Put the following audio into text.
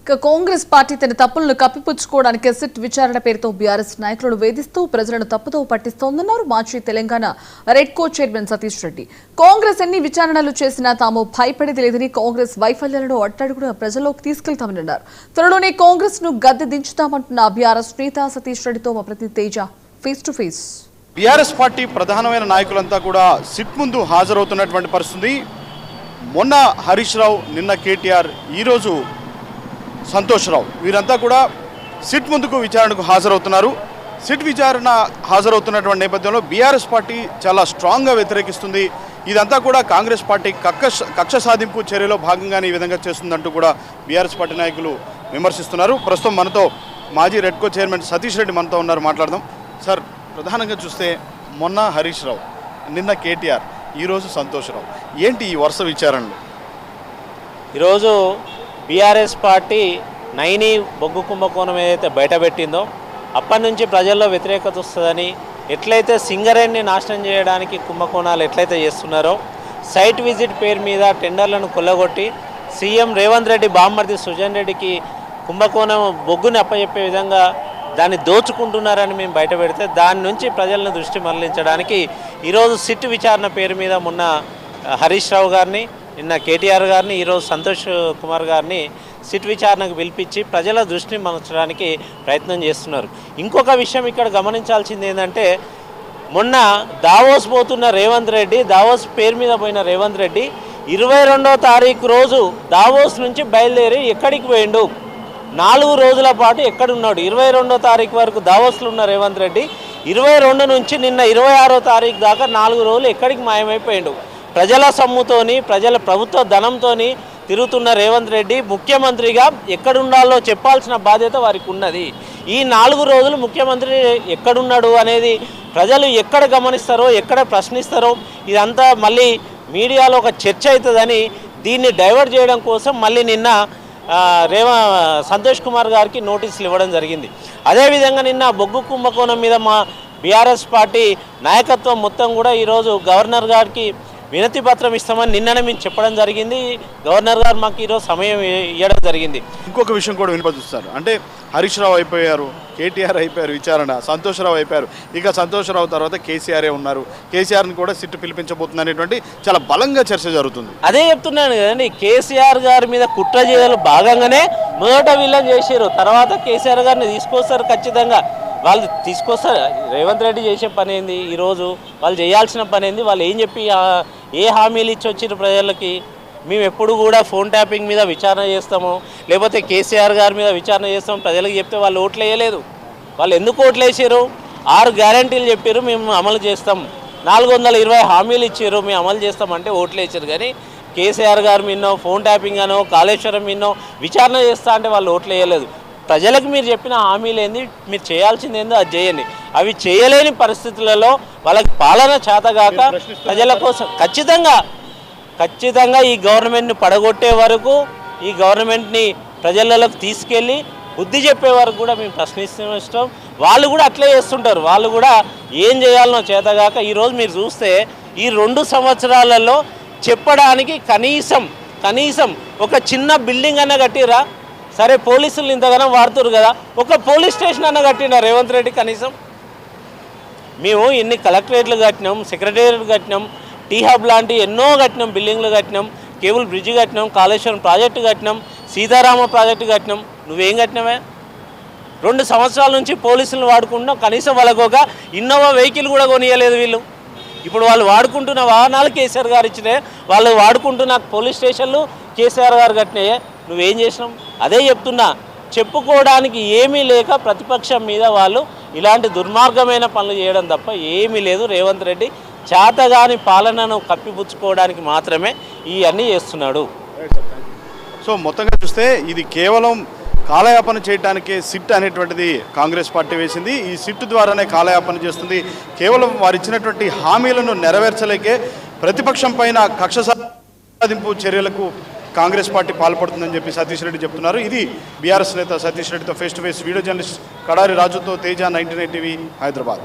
Congress party తన తప్పులను కప్పిపుచ్చుకోవడానికి SIT విచారణ పేరుతో బీఆర్ఎస్ నాయకులను వేధిస్తూ ప్రజలను తప్పుతో పట్టిస్తోందన్నారు మాజీ తెలంగాణ రెడ్కో చైర్మన్ సతీష్ రెడ్డి. కాంగ్రెస్ ఎన్ని విచారణలు చేసినా తాము భయపడేది లేదని, కాంగ్రెస్ వైఫల్యాలను అట్టడుగున ప్రజల్లోకి తీసుకెళ్తామని అన్నారు. త్వరలోనే కాంగ్రెస్ ను గద్దె దించుతామంటున్న బీఆర్ఎస్ నేత సతీష్ రెడ్డితో మా ప్రతినిధి Teja face to face. BRS party ప్రధానమైన నాయకులంతా కూడా సిట్ ముందు హాజరవుతున్నటువంటి పరిస్థితి. మొన్న హరీష్ రావు, నిన్న కేటీఆర్, ఈరోజు సంతోష్ రావు, వీరంతా కూడా సిట్ ముందుకు విచారణకు హాజరవుతున్నారు. సిట్ విచారణ హాజరవుతున్నటువంటి నేపథ్యంలో బీఆర్ఎస్ పార్టీ చాలా స్ట్రాంగ్గా వ్యతిరేకిస్తుంది. ఇదంతా కూడా కాంగ్రెస్ పార్టీ కక్ష సాధింపు చర్యలో భాగంగానే ఈ విధంగా చేస్తుందంటూ కూడా బీఆర్ఎస్ పార్టీ నాయకులు విమర్శిస్తున్నారు. ప్రస్తుతం మనతో మాజీ రెడ్కో చైర్మన్ సతీష్ రెడ్డి మనతో ఉన్నారు, మాట్లాడదాం. సార్, ప్రధానంగా చూస్తే మొన్న హరీష్ రావు, నిన్న కేటీఆర్, ఈరోజు సంతోష్ రావు, ఏంటి ఈ వరుస విచారణలు? ఈరోజు బీఆర్ఎస్ పార్టీ నైని బొగ్గు కుంభకోణం ఏదైతే బయటపెట్టిందో అప్పటి నుంచి ప్రజల్లో వ్యతిరేకత వస్తుందని, ఎట్లయితే సింగరేణిని నాశనం చేయడానికి కుంభకోణాలు ఎట్లయితే చేస్తున్నారో, సైట్ విజిట్ పేరు మీద టెండర్లను కొల్లగొట్టి సీఎం రేవంత్ రెడ్డి బామ్మర్ది సుజన్ రెడ్డికి కుంభకోణం బొగ్గుని అప్పచెప్పే విధంగా దాన్ని దోచుకుంటున్నారని మేము బయట పెడితే దాని నుంచి ప్రజలను దృష్టి మరలించడానికి ఈరోజు సిట్ విచారణ పేరు మీద మొన్న హరీష్ రావు గారిని, నిన్న కేటీఆర్ గారిని, ఈరోజు సంతోష్ కుమార్ గారిని సిట్ విచారణకు పిలిపించి ప్రజల దృష్టిని మరల్చడానికి ప్రయత్నం చేస్తున్నారు. ఇంకొక విషయం ఇక్కడ గమనించాల్సింది ఏంటంటే, మొన్న దావోస్ పోతున్న రేవంత్ రెడ్డి, దావోస్ పేరు మీద పోయిన రేవంత్ రెడ్డి 22వ తారీఖు రోజు దావోస్ నుంచి బయలుదేరి ఎక్కడికి పోయిండు? 4 రోజుల పాటు ఎక్కడున్నాడు? 22వ తారీఖు వరకు దావోస్లో ఉన్న రేవంత్ రెడ్డి 22 నుంచి నిన్న 26వ తారీఖు దాకా 4 రోజులు ఎక్కడికి మాయమైపోయిండు? ప్రజల సొమ్ముతోని, ప్రజల ప్రభుత్వ ధనంతోని తిరుగుతున్న రేవంత్ రెడ్డి ముఖ్యమంత్రిగా ఎక్కడుండాలో చెప్పాల్సిన బాధ్యత వారికి ఉన్నది. ఈ 4 రోజులు ముఖ్యమంత్రి ఎక్కడున్నాడు అనేది ప్రజలు ఎక్కడ గమనిస్తారో, ఎక్కడ ప్రశ్నిస్తారో, ఇదంతా మళ్ళీ మీడియాలో ఒక చర్చ అవుతుందని దీన్ని డైవర్ట్ చేయడం కోసం మళ్ళీ నిన్న సంతోష్ కుమార్ గారికి నోటీసులు ఇవ్వడం జరిగింది. అదేవిధంగా నిన్న బొగ్గు కుంభకోణం మీద మా బీఆర్ఎస్ పార్టీ నాయకత్వం మొత్తం కూడా ఈరోజు గవర్నర్ గారికి వినతి పత్రం ఇస్తామని నిన్ననే మేము చెప్పడం జరిగింది. గవర్నర్ గారు మాకు ఈరోజు సమయం ఇవ్వడం జరిగింది. ఇంకొక విషయం కూడా వినిపిస్తారు, అంటే హరీష్ రావు అయిపోయారు, కేటీఆర్ అయిపోయారు విచారణ, సంతోష్ రావు అయిపోయారు, ఇక సంతోష్ రావు తర్వాత కేసీఆరే ఉన్నారు, కేసీఆర్ని కూడా సిట్ పిలిపించబోతుంది అనేటువంటి చాలా బలంగా చర్చ జరుగుతుంది. అదే చెప్తున్నాను కదండి, కేసీఆర్ గారి మీద కుట్ర చేయలు భాగంగానే మొదట వీళ్ళని చేశారు, తర్వాత కేసీఆర్ గారిని తీసుకొస్తారు. ఖచ్చితంగా వాళ్ళు తీసుకొస్తారు. రేవంత్ రెడ్డి చేసే పని ఏంది? ఈరోజు వాళ్ళు చేయాల్సిన పని ఏంది? వాళ్ళు ఏం చెప్పి ఏ హామీలు ఇచ్చి వచ్చిన ప్రజలకి? మేము ఎప్పుడు కూడా ఫోన్ ట్యాపింగ్ మీద విచారణ చేస్తాము, లేకపోతే కేసీఆర్ గారి మీద విచారణ చేస్తాం ప్రజలకు చెప్తే వాళ్ళు ఓట్లు వేయలేదు. వాళ్ళు ఎందుకు ఓట్లు వేసారు? 6 గ్యారంటీలు చెప్పారు, మేము అమలు చేస్తాం. 420 హామీలు ఇచ్చారు, మేము అమలు చేస్తామంటే ఓట్లు వేసారు. కానీ కేసీఆర్ గారు మీనో, ఫోన్ ట్యాపింగ్ అనో, కాళేశ్వరం మీనో విచారణ చేస్తా అంటే వాళ్ళు ఓట్లు వేయలేదు. ప్రజలకు మీరు చెప్పిన హామీలు ఏంది, మీరు చేయాల్సింది ఏందో అది చేయండి. అవి చేయలేని పరిస్థితులలో వాళ్ళకి పాలన చేతగాక ప్రజల కోసం ఖచ్చితంగా ఈ గవర్నమెంట్ని పడగొట్టే వరకు, ఈ గవర్నమెంట్ని ప్రజలలోకి తీసుకెళ్ళి బుద్ధి చెప్పే వరకు కూడా మేము ప్రశ్నిస్తాం. వాళ్ళు కూడా అట్లే చేస్తుంటారు. వాళ్ళు కూడా ఏం చేయాలనో చేతగాక ఈరోజు మీరు చూస్తే ఈ 2 సంవత్సరాలలో చెప్పడానికి కనీసం ఒక చిన్న బిల్డింగ్ అన్న కట్టిరా? సరే, పోలీసులు ఇంతగానో వాడుతున్నారు కదా, ఒక పోలీస్ స్టేషన్ అన్న కట్టినా రేవంత్ రెడ్డి? కనీసం మేము ఎన్ని కలెక్టరేట్లు కట్టినాం, సెక్రటేరియట్ కట్టినాం, టీ హబ్ లాంటి ఎన్నో కట్టినాం, బిల్డింగ్లు కట్టినాం, కేబుల్ బ్రిడ్జ్ కట్టినాం, కాళేశ్వరం ప్రాజెక్టు కట్టినాం, సీతారామ ప్రాజెక్టు కట్టినాం. నువ్వేం కట్టినావే? 2 సంవత్సరాల నుంచి పోలీసులు వాడుకుంటున్నాం. కనీసం వాళ్ళకు ఒక ఇన్నోవా వెహికల్ కూడా కొనియలేదు వీళ్ళు. ఇప్పుడు వాళ్ళు వాడుకుంటున్న వాహనాలు కేసీఆర్ గారు ఇచ్చినాయి, వాళ్ళు వాడుకుంటున్న పోలీస్ స్టేషన్లు కేసీఆర్ గారు కట్టినాయే. నువ్వేం చేసినావు? అదే చెప్తున్నా, చెప్పుకోవడానికి ఏమీ లేక ప్రతిపక్షం మీద వాళ్ళు ఇలాంటి దుర్మార్గమైన పనులు చేయడం తప్ప ఏమీ లేదు. రేవంత్ రెడ్డి చేతగాని పాలనను కప్పిపుచ్చుకోవడానికి మాత్రమే ఇవన్నీ చేస్తున్నాడు. సో మొత్తంగా చూస్తే ఇది కేవలం కాలయాపన చేయడానికే సిట్ అనేటువంటిది కాంగ్రెస్ పార్టీ వేసింది. ఈ సిట్ ద్వారానే కాలయాపన చేస్తుంది. కేవలం వారు ఇచ్చినటువంటి హామీలను నెరవేర్చలేకే ప్రతిపక్షం పైన కక్ష సాధింపు చర్యలకు కాంగ్రెస్ పార్టీ పాల్పడుతుందని చెప్పి సతీష్ రెడ్డి చెప్తున్నారు. ఇది బీఆర్ఎస్ నేత సతీష్ రెడ్డితో face to face. Video journalist Kadari రాజుతో తేజ, 99 టీవీ, హైదరాబాద్.